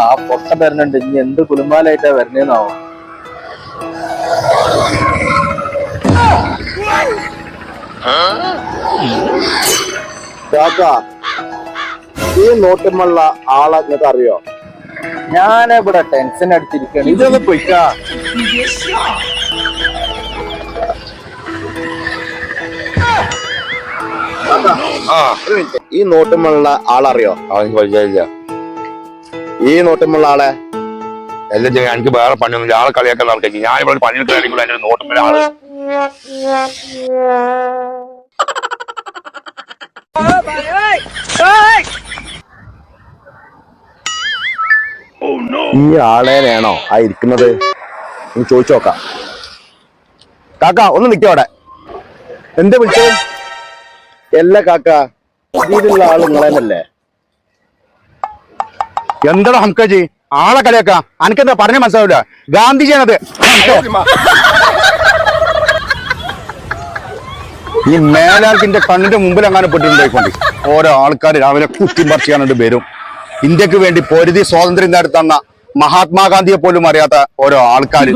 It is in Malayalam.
ആ പൊട്ട വരുന്നുണ്ട്. ഇനി എന്ത് കുലുമാലായിട്ടാ വരുന്നേന്നാവോ. ഈ നോട്ടുമുള്ള ആളെ നിങ്ങൾക്ക് അറിയോ? ഞാനിവിടെ ടെൻഷൻ അടിച്ചിരിക്കുകയാണ്. ഇതൊന്ന് പൊയ്ക്കാ. ഈ നോട്ടുമുള്ള ആളറിയോ? അവർക്ക് പരിചയമില്ല. ഈ നോട്ടുമുള്ള ആളെ എല്ലാം ചെയ്യാൻ എനിക്ക് വേറെ പണിയൊന്നും ആളെ കളിയാക്കാൻ നടക്കി. ഞാൻ ഇവിടെ പണിയെടുക്കാണെങ്കിൽ എന്റെ നോട്ടുമ്പോൾ ആള് ഈ ആളേനെയാണോ ആ ഇരിക്കുന്നത്? ഒന്ന് ചോദിച്ചു നോക്കാം. കാക്ക ഒന്ന് നിൽക്കവിടെ. എന്താ വിളിച്ചത്? എല്ലാ കാക്ക ഇതിലുള്ള ആള് നിങ്ങളെന്നല്ലേ? എന്താടാ ഹംകജി ആളെ കളിയാക്കാ? അനക്കെന്താ പറഞ്ഞ മനസ്സിലാവില്ല. ഗാന്ധിജിയാണത്. ഈ മേലാൾക്കിന്റെ കണ്ണിന്റെ മുമ്പിൽ അങ്ങനെ പെട്ടിട്ടുണ്ടായിക്കൊണ്ട് ഓരോ ആൾക്കാർ രാവിലെ കുത്തിമറിച്ചാണ് വരും. ഇന്ത്യക്ക് വേണ്ടി പൊരുതി സ്വാതന്ത്ര്യം നേടി തന്ന മഹാത്മാഗാന്ധിയെ പോലും അറിയാത്ത ഓരോ ആൾക്കാർ